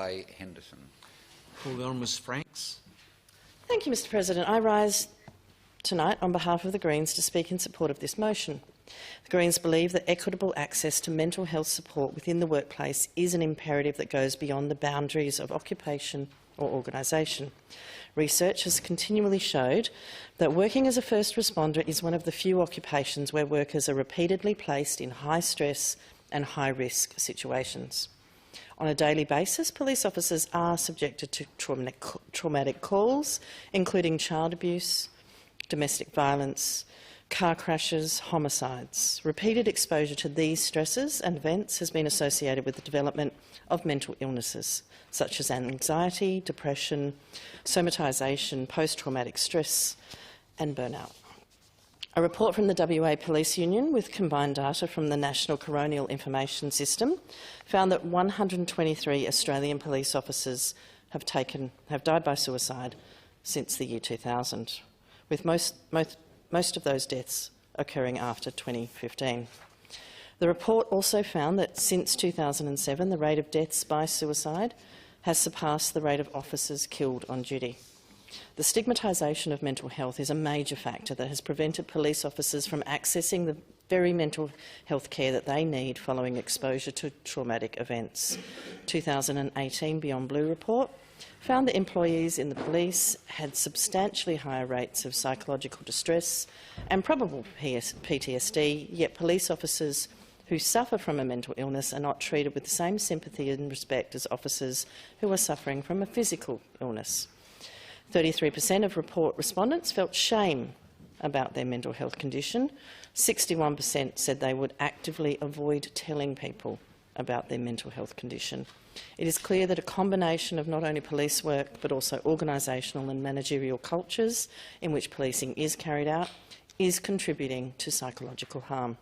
Pangele Henderson. Call the Honourable Ms Franks. Thank you, Mr President. I rise tonight on behalf of the Greens to speak in support of this motion. The Greens believe that equitable access to mental health support within the workplace is an imperative that goes beyond the boundaries of occupation or organisation. Research has continually showed that working as a first responder is one of the few occupations where workers are repeatedly placed in high-stress and high-risk situations. On a daily basis, police officers are subjected to traumatic calls, including child abuse, domestic violence, car crashes, homicides. Repeated exposure to these stresses and events has been associated with the development of mental illnesses, such as anxiety, depression, somatisation, post-traumatic stress and burnout. A report from the WA Police Union, with combined data from the National Coronial Information System, found that 123 Australian police officers have died by suicide since the year 2000, with most of those deaths occurring after 2015. The report also found that since 2007, the rate of deaths by suicide has surpassed the rate of officers killed on duty. The stigmatisation of mental health is a major factor that has prevented police officers from accessing the very mental health care that they need following exposure to traumatic events. 2018 Beyond Blue report found that employees in the police had substantially higher rates of psychological distress and probable PTSD, yet police officers who suffer from a mental illness are not treated with the same sympathy and respect as officers who are suffering from a physical illness. 33% of report respondents felt shame about their mental health condition. 61% said they would actively avoid telling people about their mental health condition. It is clear that a combination of not only police work but also organisational and managerial cultures in which policing is carried out is contributing to psychological harm.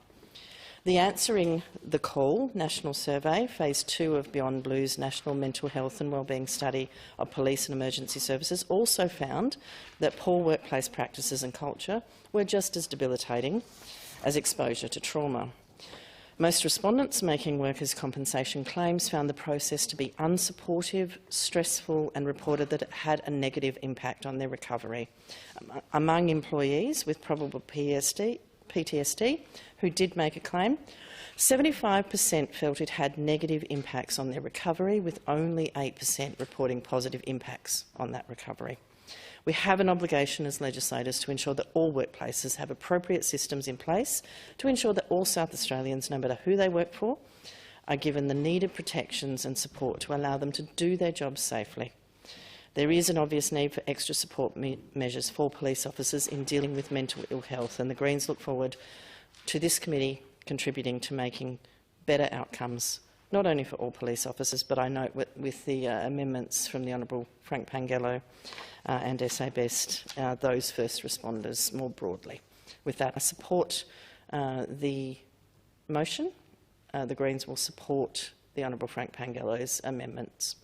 The Answering the Call national survey, Phase 2 of Beyond Blue's National Mental Health and Wellbeing Study of Police and Emergency Services, also found that poor workplace practices and culture were just as debilitating as exposure to trauma. Most respondents making workers' compensation claims found the process to be unsupportive, stressful and reported that it had a negative impact on their recovery. Among employees with probable PTSD who did make a claim, 75% felt it had negative impacts on their recovery, with only 8% reporting positive impacts on that recovery. We have an obligation as legislators to ensure that all workplaces have appropriate systems in place to ensure that all South Australians, no matter who they work for, are given the needed protections and support to allow them to do their jobs safely. There is an obvious need for extra support measures for police officers in dealing with mental ill health, and the Greens look forward to this committee contributing to making better outcomes, not only for all police officers, but I note with the amendments from the Honourable Frank Pangelo and SA Best, those first responders more broadly. With that, I support the motion. The Greens will support the Honourable Frank Pangelo's amendments.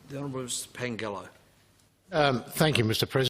The Honourable Mr Pangello. Thank you, Mr President.